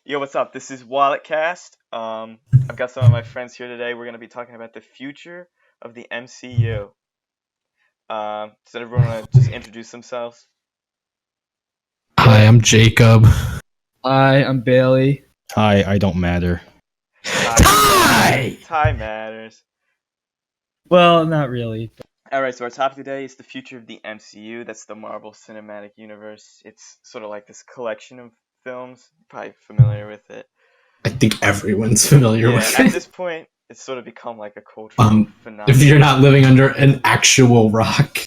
Yo, what's up? This is WalletCast. I've got some of my friends here today. We're going to be talking about the future of the MCU. Does everyone want to just introduce themselves? Hi, I'm Jacob. Hi, I'm Bailey. Hi, I don't matter. Tie matters. Well, not really. All right, so our topic today is the future of the MCU. That's the Marvel Cinematic Universe. It's sort of like this collection of films. You're probably familiar with it. I think everyone's familiar Yeah, with at it. this point, it's sort of become like a cultural phenomenon. If you're not living under an actual rock.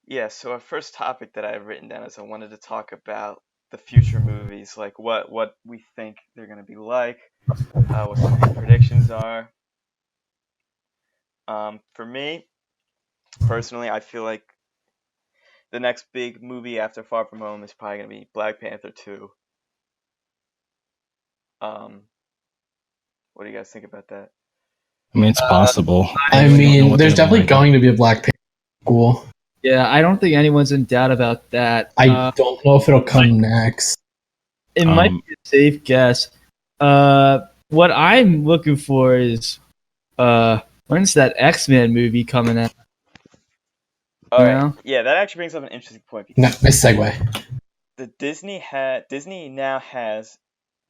Yeah, so our first topic that I've written down is I wanted to talk about the future movies, like what we think they're going to be like, what some of the predictions are. For me, personally, I feel like the next big movie after Far From Home is probably going to be Black Panther 2. What do you guys think about that? I mean, it's possible. I mean, there's definitely going to be a Black Panther sequel. Yeah, I don't think anyone's in doubt about that. I don't know if it'll come next. It might be a safe guess. What I'm looking for is when's that X-Men movie coming out? All right. know? Yeah, that actually brings up an interesting point. Nice segue. The Disney now has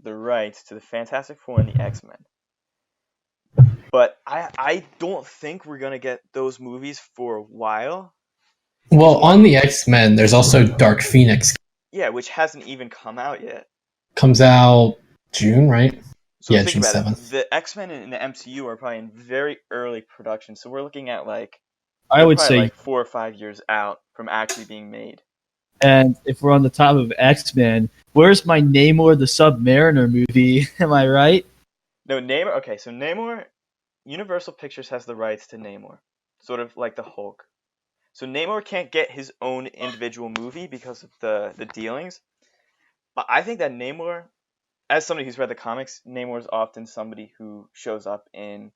the rights to the Fantastic Four and the X-Men. But I don't think we're going to get those movies for a while. Well, on the X-Men, there's also Dark Phoenix. Yeah, which hasn't even come out yet. Comes out June, right? So Yeah, think June about 7th. it. The X-Men in the MCU are probably in very early production. So we're looking at I would say, like 4 or 5 years out from actually being made. and if we're on the top of X-Men, where's my Namor the Submariner movie? Am I right? No, Namor. Okay, so Namor, Universal Pictures has the rights to Namor, sort of like the Hulk. So Namor can't get his own individual movie because of the dealings. But I think that Namor, as somebody who's read the comics, Namor is often somebody who shows up in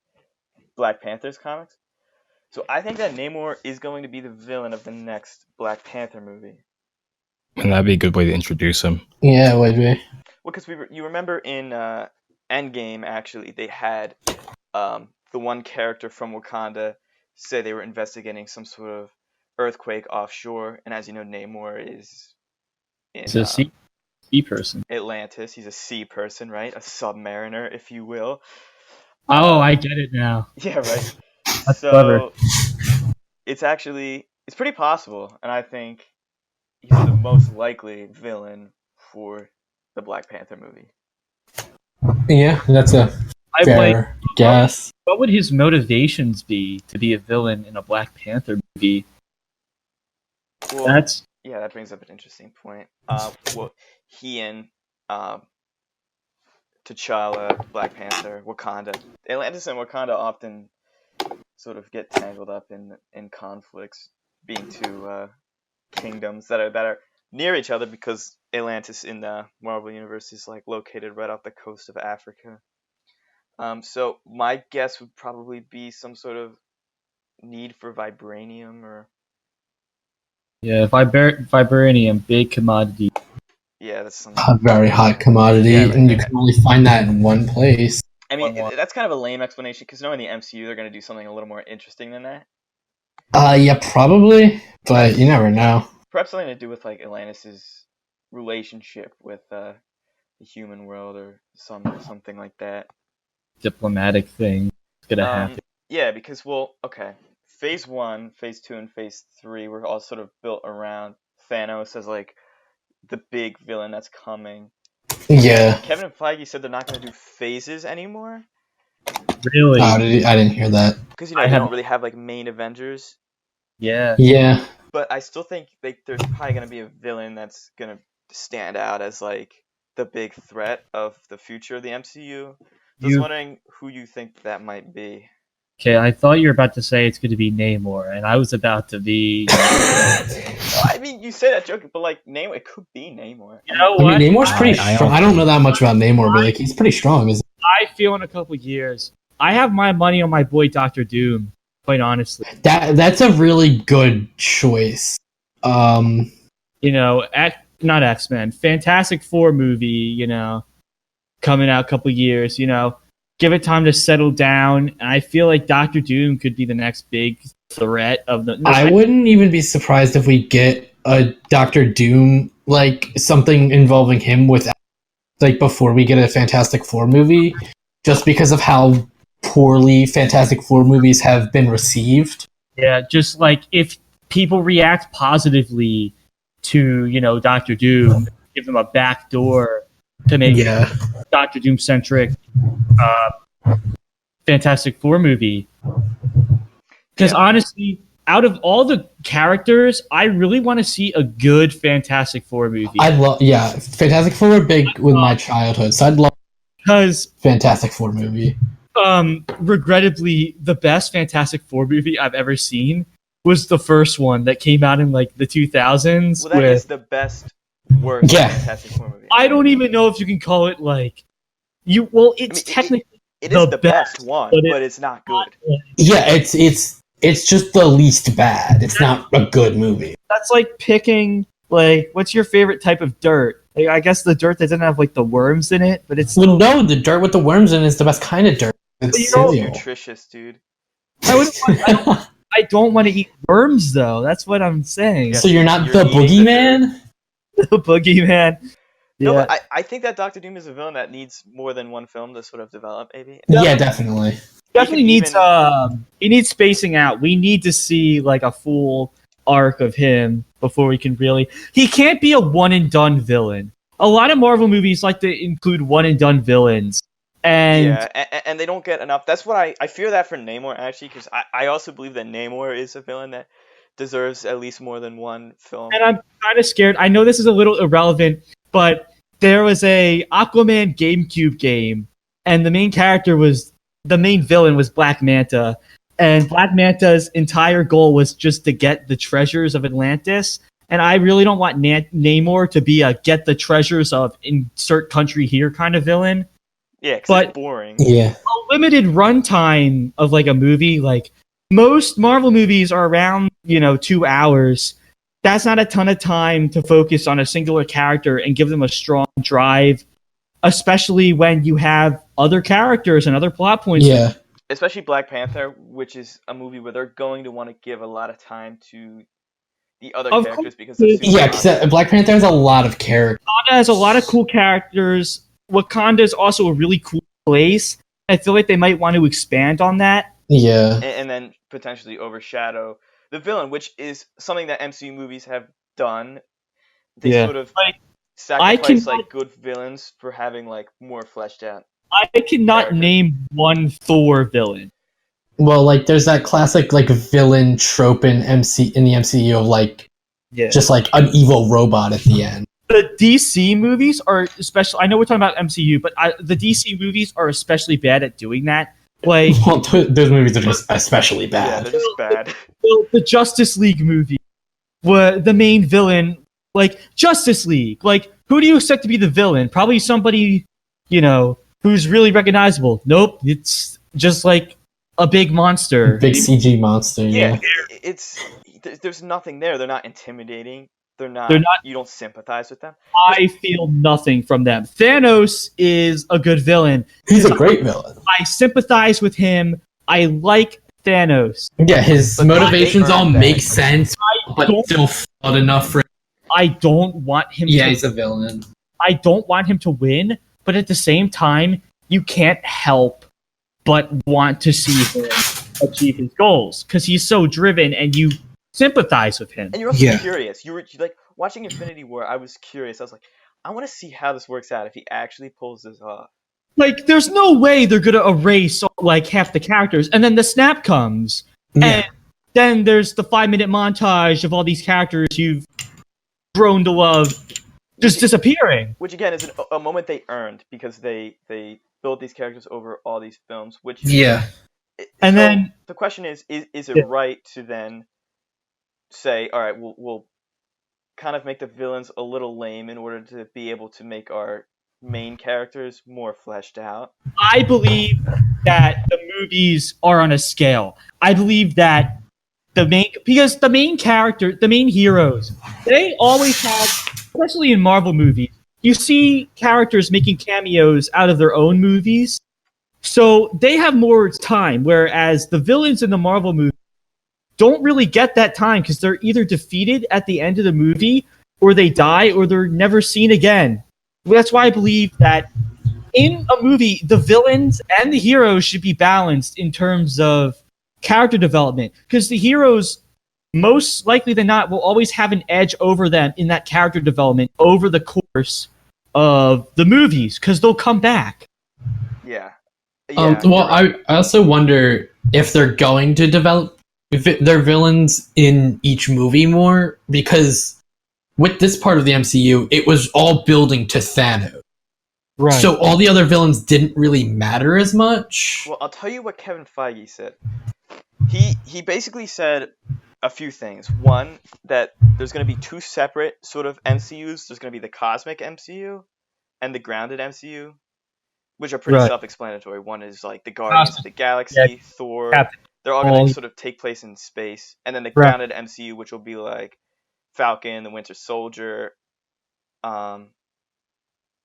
Black Panther's comics. So I think that Namor is going to be the villain of the next Black Panther movie. And that'd be a good way to introduce him. Yeah, it would be. Well, because you remember in Endgame, actually, they had the one character from Wakanda say they were investigating some sort of earthquake offshore, and as you know, Namor is in It's a sea person. Atlantis. He's a sea person, right? A submariner, if you will. Oh, I get it now. Yeah, right. That's So clever. it's pretty possible, and I think he's the most likely villain for the Black Panther movie. Yeah, that's a fair guess. What would his motivations be to be a villain in a Black Panther movie? Well, yeah, that brings up an interesting point. Well, he and T'Challa, Black Panther, Wakanda, Atlantis and Wakanda often sort of get tangled up in conflicts, being two kingdoms that are near each other because Atlantis in the Marvel Universe is like located right off the coast of Africa. So my guess would probably be some sort of need for vibranium or. Yeah, vibranium, big commodity. Yeah, that's some. A very hot commodity, Yeah, and you can only find that in one place. I mean, that's kind of a lame explanation because knowing the MCU, they're going to do something a little more interesting than that. Yeah, probably, but you never know. Perhaps something to do with like Atlantis' relationship with the human world or something like that. Diplomatic thing. It's gonna happen. Yeah, because Phase 1, Phase 2, and Phase 3 were all sort of built around Thanos as like the big villain that's coming. Yeah. Kevin Feige said they're not going to do phases anymore. Really? I didn't hear that. Because they don't really have like main Avengers. Yeah. Yeah. But I still think there's probably going to be a villain that's going to stand out as like the big threat of the future of the MCU. I was wondering who you think that might be. Okay, I thought you were about to say it's going to be Namor, and I was about to be. I mean, you say that joking, but like Namor, it could be Namor. You know what? I mean, Namor's pretty strong. I don't know that much about Namor, but like he's pretty strong, isn't he? I feel in a couple years. I have my money on my boy Doctor Doom. Quite honestly, that's a really good choice. You know, not X-Men, Fantastic Four movie, coming out a couple years, give it time to settle down. And I feel like Doctor Doom could be the next big threat of the. I wouldn't even be surprised if we get a Doctor Doom, like something involving him with, like before we get a Fantastic Four movie, just because of how poorly Fantastic Four movies have been received. Yeah, just like if people react positively to, Doctor Doom, give them a back door to make Doctor Doom centric Fantastic Four movie. Because honestly, out of all the characters, I really want to see a good Fantastic Four movie. Fantastic Four were big with my childhood, so I'd love Fantastic Four movie. Regrettably, the best Fantastic Four movie I've ever seen was the first one that came out in like the 2000s. Well, that is the best worst Fantastic Four movie. I don't even know if you can call it like you. Well, it's technically it is the best one, but it's not good. Yeah, it's just the least bad. It's not a good movie. That's like picking like what's your favorite type of dirt? Like, I guess the dirt that doesn't have like the worms in it, but it's well, no, the dirt with the worms in it is the best kind of dirt. It's nutritious, dude. I don't want to eat worms though. That's what I'm saying. So you're not the boogeyman? The boogeyman. Yeah. No, but I think that Doctor Doom is a villain that needs more than one film to sort of develop, maybe. Yeah, definitely. Definitely needs he needs spacing out. We need to see like a full arc of him before we can really. He can't be a one and done villain. A lot of Marvel movies like to include one and done villains. And they don't get enough. That's what I fear that for Namor, actually, because I also believe that Namor is a villain that deserves at least more than one film. And I'm kind of scared. I know this is a little irrelevant, but there was a Aquaman GameCube game, and the main villain was Black Manta, and Black Manta's entire goal was just to get the treasures of Atlantis. And I really don't want Namor to be a get the treasures of insert country here kind of villain. Yeah, because it's boring. Yeah. A limited runtime of like a movie, like most Marvel movies are around, 2 hours. That's not a ton of time to focus on a singular character and give them a strong drive, especially when you have other characters and other plot points. Yeah. Especially Black Panther, which is a movie where they're going to want to give a lot of time to the other characters because because Black Panther has a lot of characters. Wakanda has a lot of cool characters. Wakanda is also a really cool place. I feel like they might want to expand on that. Yeah. And then potentially overshadow the villain, which is something that MCU movies have done. They sort of sacrifice like good villains for having like more fleshed out. I cannot name one Thor villain. Well, like there's that classic like villain trope in the MCU of like just like an evil robot at the end. The DC movies are especially. I know we're talking about MCU, but the DC movies are especially bad at doing that. Like, well, those movies are just especially bad. Yeah, they're just bad. The Justice League movie, where the main villain, like Justice League, like who do you expect to be the villain? Probably somebody, who's really recognizable. Nope, it's just like a big monster, big CG monster. Yeah, there's nothing there. They're not intimidating. They're not. You don't sympathize with them. I feel nothing from them. Thanos is a good villain. He's a great villain. I sympathize with him. I like Thanos. Yeah, his motivations all make sense, but still flawed enough for. I don't want him. Yeah, he's a villain. I don't want him to win, but at the same time, you can't help but want to see him achieve his goals because he's so driven, and you sympathize with him. And you're also curious. You were like watching Infinity War. I was curious. I was like, I want to see how this works out if he actually pulls this off. Like, there's no way they're gonna erase like half the characters, and then the snap comes, and then there's the 5-minute montage of all these characters you've grown to love just disappearing. Which again is a moment they earned because they built these characters over all these films. Which and then the question is it right to then say, all right, we'll kind of make the villains a little lame in order to be able to make our main characters more fleshed out? I believe that the movies are on a scale. I believe that the main character, the main heroes, they always have especially in Marvel movies, you see characters making cameos out of their own movies, so they have more time. Whereas the villains in the Marvel movie don't really get that time because they're either defeated at the end of the movie, or they die, or they're never seen again. That's why I believe that in a movie, the villains and the heroes should be balanced in terms of character development, because the heroes, most likely than not, will always have an edge over them in that character development over the course of the movies, because they'll come back. Yeah. Well, you're right. I also wonder if they're going to develop their villains in each movie more, because with this part of the MCU, it was all building to Thanos. Right. So all the other villains didn't really matter as much. Well, I'll tell you what Kevin Feige said. He basically said a few things. One, that there's going to be two separate sort of MCUs. There's going to be the cosmic MCU and the grounded MCU, which are pretty Right. self-explanatory. One is like the Guardians of the Galaxy, Yeah. Thor. Captain They're all going Marvel. to sort of take place in space. And then the Right. grounded MCU, which will be like Falcon, the Winter Soldier,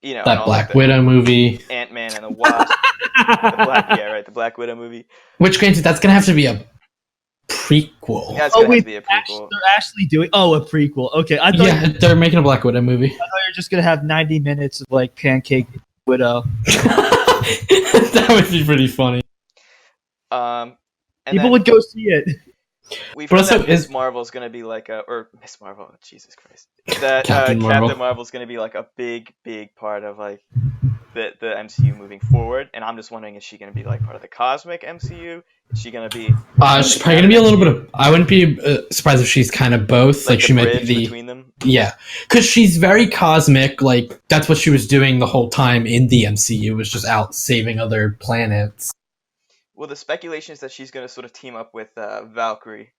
you know, and That all Black like the Widow movie. Ant-Man and the Wasp. The Black Widow movie. Which, granted, that's going to have to be a prequel. Yeah, it's going to have to be a Actually, prequel. they're actually doing a prequel. Okay, I thought, Yeah, they're making a Black Widow movie. I thought you were just gonna have 90 minutes of like Pancake Widow. That would be pretty funny. And People then would go see it. we've But heard also that Miss Marvel's going to be like or Miss Marvel, Jesus Christ. That Captain Marvel. Captain Marvel's going to be like a big part of like the MCU moving forward, and I'm just wondering, is she going to be like part of the cosmic MCU? Is she going to be She's probably gonna be a little bit of. I wouldn't be surprised if she's kind of both. Like the she might bridge be the between them? yeah, because she's very cosmic. Like that's what she was doing the whole time in the MCU, was just out saving other planets. Well, the speculation is that she's going to sort of team up with Valkyrie.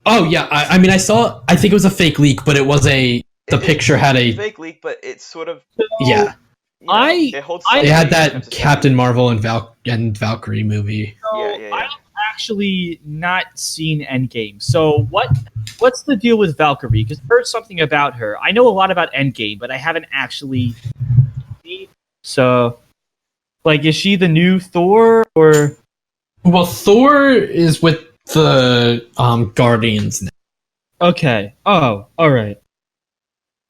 Oh yeah, I mean I saw. I think it was a fake leak, but it was the picture had a fake leak, but it's sort of yeah. you know, it holds some They had weight in terms that of Captain Marvel and Valkyrie movie. So Yeah. I've actually not seen Endgame. So what's the deal with Valkyrie? Because I've heard something about her. I know a lot about Endgame, but I haven't actually seen. So, like, is she the new Thor or? Well, Thor is with the Guardians now. Okay. Oh, all right.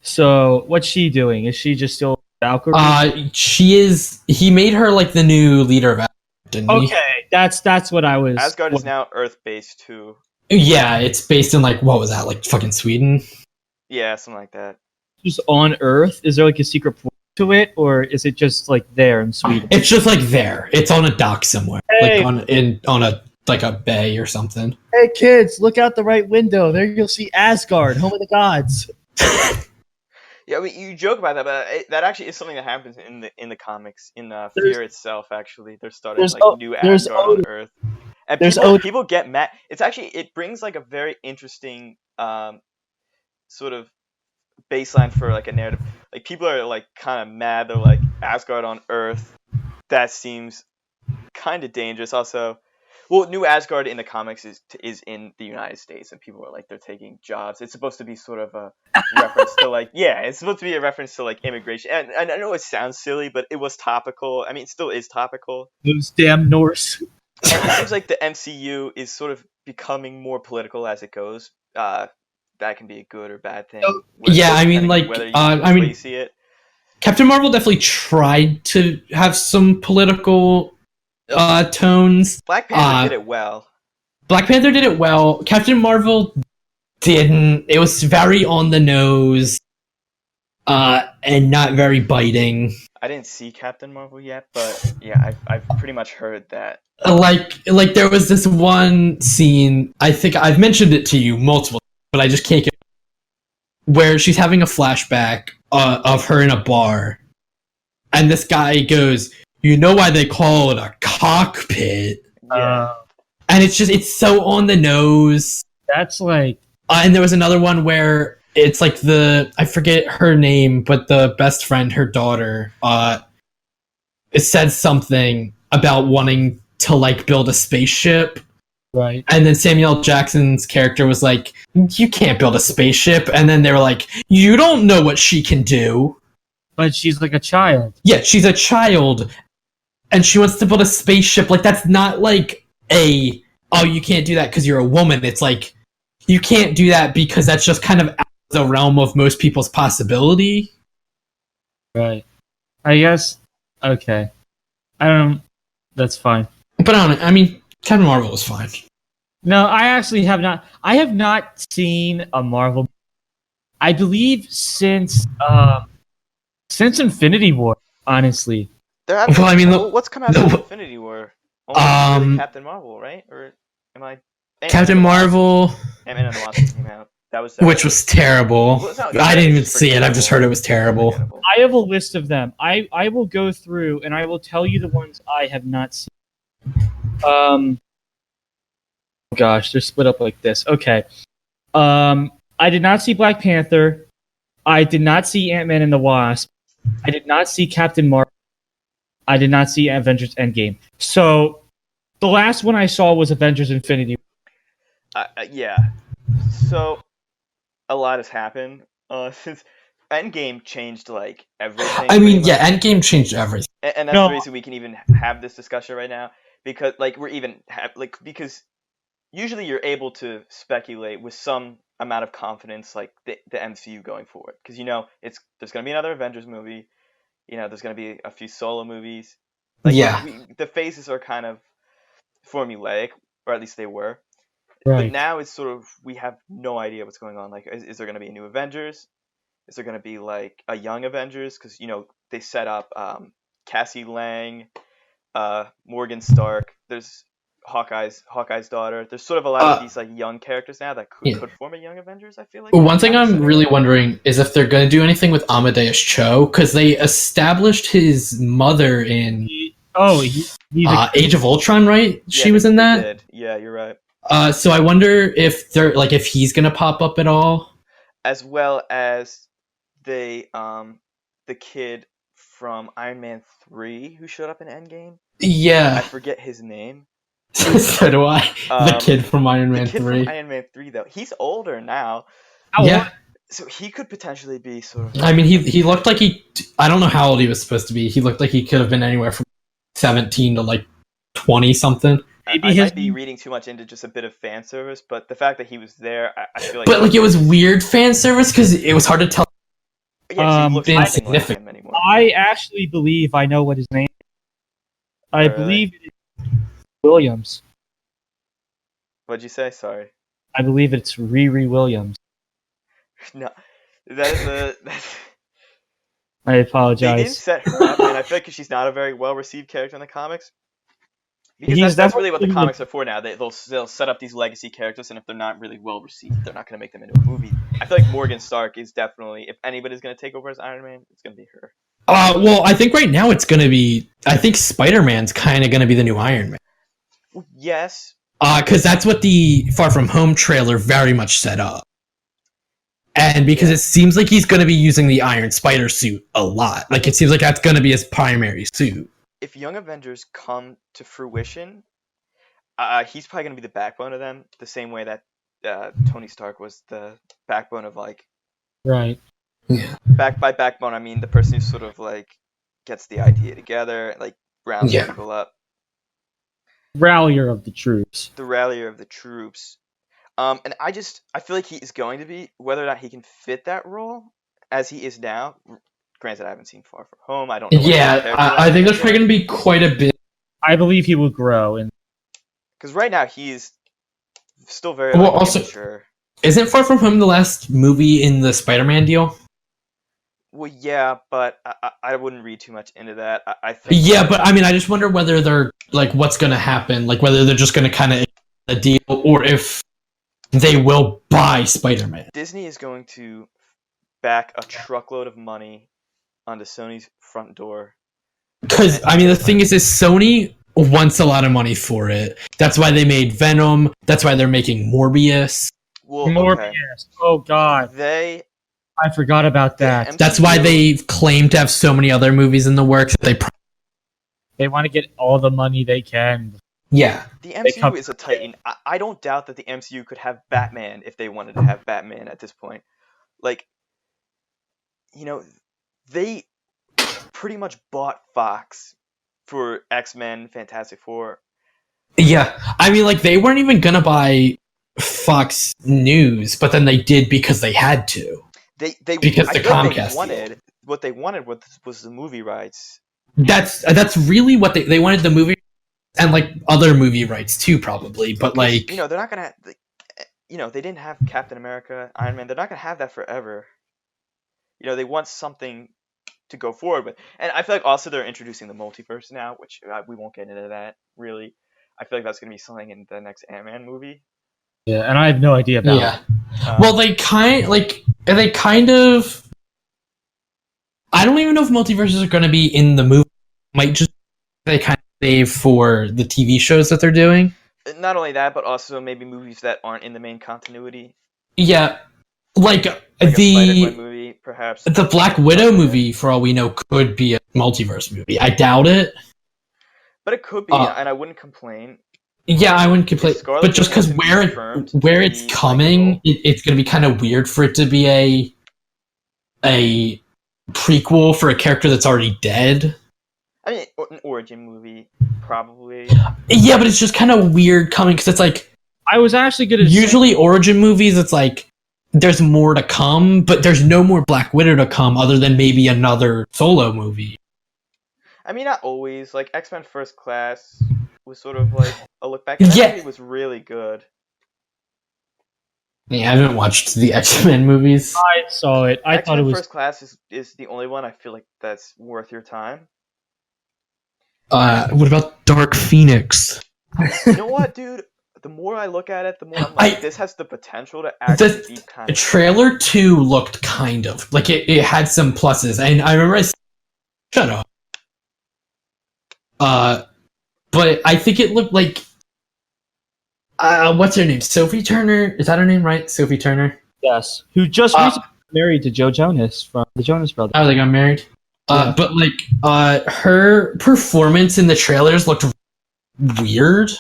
So what's she doing? Is she just still Valkyrie? She is. He made her like the new leader of Asgard, didn't he? Okay, that's what I was. Asgard is now Earth-based too. Yeah, it's based in like what was that, like fucking Sweden? Yeah, something like that. just on Earth. Is there like a secret port to it, or is it just like there in Sweden? It's just like there. It's on a dock somewhere, Hey. like on a like a bay or something. Hey kids, look out the right window. There you'll see Asgard, home of the gods. Yeah, I mean, you joke about that, but that actually is something that happens in the comics. In Fear itself, actually, they're starting there's like new there's Asgard on Earth, and There's people get mad. It's actually, it brings like a very interesting sort of baseline for like a narrative. Like people are like kind of mad. They're like, Asgard on Earth. That seems kind of dangerous. Also, well, New Asgard in the comics is in the United States, and people are like, they're taking jobs. It's supposed to be sort of a reference to like, yeah, it's supposed to be a reference to like immigration. And I know it sounds silly, but it was topical. I mean, it still is topical. those damn Norse. And it seems like the MCU is sort of becoming more political as it goes. That can be a good or bad thing. Yeah, I mean, Depending like, on whether you, I mean, way you see it. Captain Marvel definitely tried to have some political tones. Black Panther did it well. Black Panther did it well. Captain Marvel didn't. It was very on the nose, and not very biting. I didn't see Captain Marvel yet, but yeah, I've pretty much heard that. Like there was this one scene. I think I've mentioned it to you multiple, but I just can't get. Where she's having a flashback of her in a bar, and this guy goes, "You know why they call it a cockpit?" Yeah. And it's so on the nose. That's like And there was another one where it's like I forget her name, but the best friend, her daughter, it said something about wanting to like build a spaceship Right. And then Samuel L. Jackson's character was like, "You can't build a spaceship." And then they were like, "You don't know what she can do." But she's like a child. Yeah, she's a child, and she wants to build a spaceship. Like, that's not like oh, you can't do that because you're a woman. It's like, you can't do that because that's just kind of out of the realm of most people's possibility. Right. I guess. Okay. I don't. That's fine. But I mean, Captain Marvel was fine. No, I actually have not. I have not seen a Marvel. I believe since Infinity War. Honestly, Well, I mean, what's come out of Infinity War? Only really Captain Marvel, right? Or am I? Captain Marvel, Ant-Man and the Wasp came out. That was which was terrible. I didn't even see it. I've just heard it was terrible. I have a list of them. I will go through and I will tell you the ones I have not seen. Gosh, they're split up like this. Okay. I did not see Black Panther. I did not see Ant-Man and the Wasp. I did not see Captain Marvel. I did not see Avengers Endgame. So the last one I saw was Avengers Infinity. Yeah. So a lot has happened since Endgame changed like everything. I mean, yeah, Endgame changed everything, and that's the reason we can even have this discussion right now, because like because usually you're able to speculate with some amount of confidence, like the MCU going forward, because there's going to be another Avengers movie, there's going to be a few solo movies. The phases are kind of formulaic, or at least they were. Right. But now it's sort of, we have no idea what's going on. Like, is there going to be a new Avengers? Is there going to be like a young Avengers? Because they set up Cassie Lang, Morgan Stark. There's Hawkeye's daughter. There's sort of a lot of these like young characters now that could form a young Avengers. I feel like. One thing I'm really wondering is if they're going to do anything with Amadeus Cho, because they established his mother in Age of Ultron, right? Yeah, she was in that. Did. Yeah, you're right. So I wonder if if he's gonna pop up at all, as well as the kid from Iron Man 3 who showed up in Endgame. Yeah, I forget his name. So do I. The kid from Iron Man 3. From Iron Man 3, though, he's older now. Yeah. So he could potentially be sort of. I mean, he looked like I don't know how old he was supposed to be. He looked like he could have been anywhere from 17 to like 20 something. I might be reading too much into just a bit of fan service, but the fact that he was there, I feel like. But like, it was weird fan service because it was hard to tell. Yeah, he looks nothing like him anymore. I actually believe I know what his name is. I believe it is Williams. What'd you say? Sorry. I believe it's Riri Williams. No, that's. I apologize. They didn't set her up, and I feel like she's not a very well-received character in the comics. Because that's really what the comics are for now. They'll set up these legacy characters, and if they're not really well received, they're not going to make them into a movie. I feel like Morgan Stark is definitely, if anybody's going to take over as Iron Man, it's going to be her. Well, I think right now it's going to be. I think Spider-Man's kind of going to be the new Iron Man. Well, yes. Because that's what the Far From Home trailer very much set up. And because it seems like he's going to be using the Iron Spider suit a lot. Like, it seems like that's going to be his primary suit. If Young Avengers come to fruition, he's probably going to be the backbone of them, the same way that Tony Stark was the backbone of, like... Right. Yeah. By backbone, I mean the person who sort of, like, gets the idea together, like, rounds people up. Rallier of the troops. The rallier of the troops. And I feel like he is going to be, whether or not he can fit that role as he is now. Granted, I haven't seen Far From Home. I don't know. Yeah, I think there's probably going to be quite a bit. I believe he will grow. Because right now, he's still very immature. Isn't Far From Home the last movie in the Spider-Man deal? Well, yeah, but I wouldn't read too much into that. I think. Yeah, but I mean, I just wonder whether they're, like, what's going to happen. Like, whether they're just going to kind of a deal, or if they will buy Spider-Man. Disney is going to back a truckload of money onto Sony's front door. Because, I mean, the thing is Sony wants a lot of money for it. That's why they made Venom. That's why they're making Morbius. Well, Morbius. Okay. Oh, God. I forgot about that. That's why they claim to have so many other movies in the works. They want to get all the money they can. Yeah. The They come- MCU is a titan. I don't doubt that the MCU could have Batman if they wanted to have Batman at this point. Like, they pretty much bought Fox for X-Men, Fantastic Four. Yeah. I mean, like, they weren't even gonna buy Fox News, but then they did because they had to. They Because I the feel like Comcast they wanted what they wanted was the movie rights. That's really what they wanted, the movie and like other movie rights too, probably. But like, They're not gonna. They didn't have Captain America, Iron Man. They're not gonna have that forever. They want something to go forward with, and I feel like also they're introducing the multiverse now, which we won't get into that really. I feel like that's gonna be something in the next Ant-Man movie. Yeah, and I have no idea about yeah. it. Well, they kind of. I don't even know if multiverses are going to be in the movie. Might just they kind of save for the TV shows that they're doing. Not only that, but also maybe movies that aren't in the main continuity. Yeah, like a Spider-Gwen movie, perhaps. The Black Widow movie, for all we know, could be a multiverse movie. I doubt it, but it could be, and I wouldn't complain. Yeah, I wouldn't complain, but just because where it's coming, it's going to be kind of weird for it to be a prequel for a character that's already dead. I mean, an origin movie, probably. Yeah, but it's just kind of weird coming because it's like I was actually going to usually origin movies. It's like there's more to come, but there's no more Black Widow to come other than maybe another solo movie. I mean, not always. Like X-Men First Class was sort of like a look back. And that movie was really good. Yeah, I haven't watched the X-Men movies. I saw it. I thought it was First Class is the only one I feel like that's worth your time. What about Dark Phoenix? You know what, dude? The more I look at it, the more I'm like, this has the potential to actually be kind of... Trailer 2 looked kind of... Like, it had some pluses, and I remember shut up. But I think it looked like... what's her name? Sophie Turner? Is that her name, right? Sophie Turner? Yes. Who just recently married to Joe Jonas from the Jonas Brothers. Oh, they got married? Yeah. But, like, her performance in the trailers looked weird.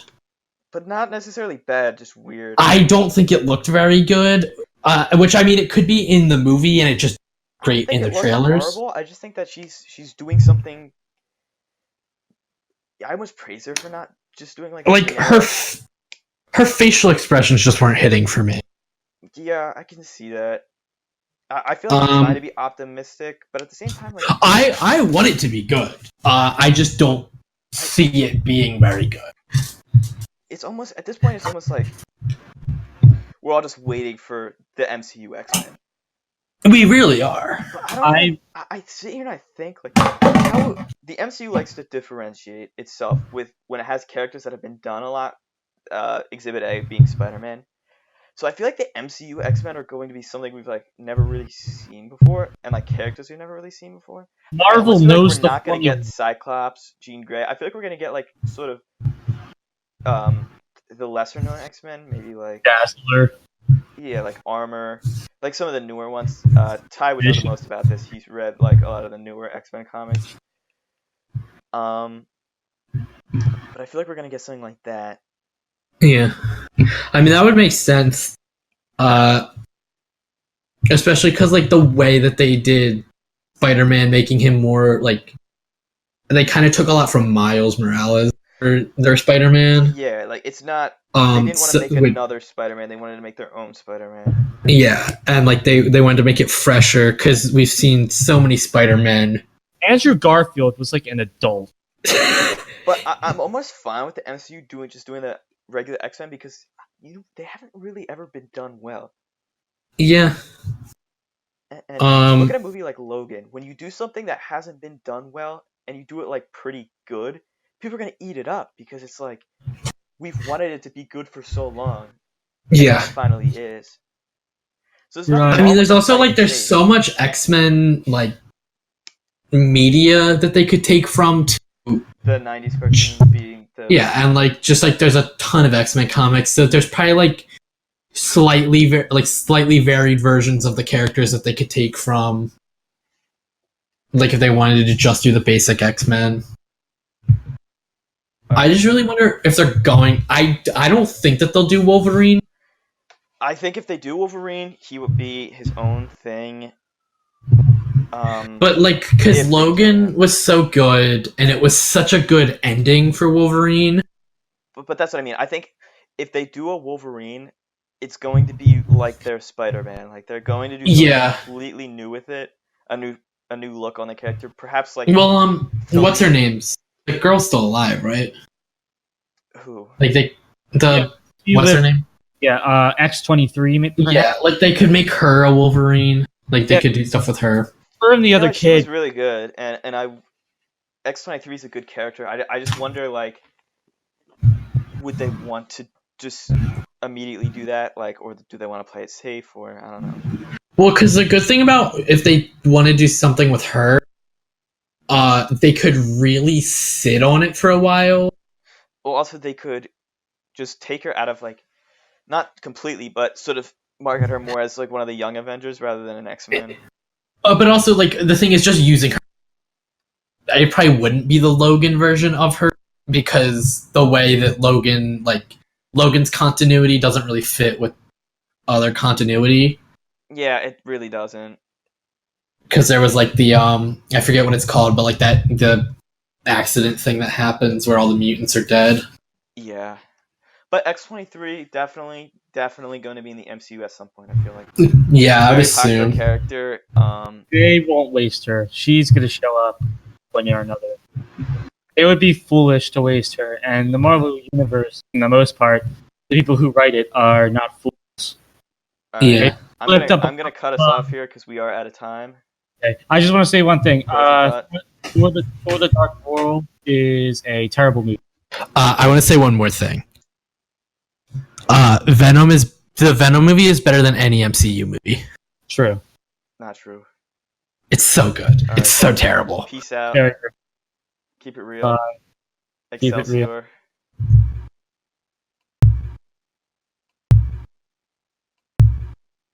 But not necessarily bad, just weird. I don't think it looked very good. Which, I mean, it could be in the movie, and it just great in the trailers. Horrible. I just think that she's doing something... I almost praise her for not just doing, like her facial expressions just weren't hitting for me. Yeah, I can see that. I feel like I'm trying to be optimistic, but at the same time, like... I want it to be good. I just don't see it being very good. It's almost... At this point, it's almost like... We're all just waiting for the MCU X-Men. We really are. But I sit here and I think, like, how the MCU likes to differentiate itself with when it has characters that have been done a lot, Exhibit A being Spider-Man. So I feel like the MCU X-Men are going to be something we've like never really seen before, and like characters we've never really seen before. Marvel knows we're not going to get Cyclops, Jean Grey. I feel like we're going to get like sort of the lesser known X-Men, maybe like Dazzler. Yeah, like Armor, like some of the newer ones. Ty would know the most about this. He's read like a lot of the newer X-Men comics. But I feel like we're gonna get something like that. Yeah, I mean that would make sense. Especially because like the way that they did Spider-Man, making him more like they kind of took a lot from Miles Morales for their Spider-Man. Yeah, like it's not. They didn't want to make another Spider-Man. They wanted to make their own Spider-Man. Yeah, and like they wanted to make it fresher because we've seen so many Spider-Men. Andrew Garfield was like an adult. But I'm almost fine with the MCU doing the regular X-Men because they haven't really ever been done well. Yeah. And look at a movie like Logan. When you do something that hasn't been done well and you do it like pretty good, people are gonna eat it up because it's like we've wanted it to be good for so long. Yeah. It finally is. So I mean, there's also like there's so much X-Men like media that they could take from to the 90s cartoons being the and like just like there's a ton of X-Men comics, so there's probably like slightly varied versions of the characters that they could take from, like if they wanted to just do the basic X-Men. I just really wonder if they're going. I don't think that they'll do Wolverine. I think if they do Wolverine, he would be his own thing. But like, because if they Logan can. was so good, and it was such a good ending for Wolverine. But that's what I mean. I think if they do a Wolverine, it's going to be like their Spider-Man. Like they're going to do something Yeah. completely new with it, a new look on the character. Perhaps like Well, what's her name's? The girl's still alive, right? who? Like Yeah, what's her name? Yeah, X-23. Yeah, like they could make her a Wolverine. Like they could do stuff with her. Her and the other She was kid. really good, and X-23 is a good character. I just wonder like, would they want to just immediately do that, like, or do they want to play it safe, or I don't know. Well, because the good thing about if they want to do something with her, they could really sit on it for a while. Well, also they could just take her out of like, not completely, but sort of market her more as like one of the young Avengers rather than an X-Men. But also, like, the thing is just using her. It probably wouldn't be the Logan version of her because the way that Logan's continuity doesn't really fit with other continuity. Yeah, it really doesn't. Because there was like the I forget what it's called, but like the accident thing that happens where all the mutants are dead. Yeah, but X-23 definitely going to be in the MCU at some point. I feel like. Yeah, I would Very popular assume. character. They won't waste her. She's gonna show up one way or another. It would be foolish to waste her, and the Marvel universe, in the most part, the people who write it are not fools. All right. Yeah. I'm gonna cut us off here because we are out of time. Okay. I just want to say one thing. Closing thought. For the Dark World is a terrible movie. I want to say one more thing. The Venom movie is better than any MCU movie. True. Not true. It's so good. All It's right. so terrible. Peace out. Very true. Keep it real. Keep it real. Excelsior.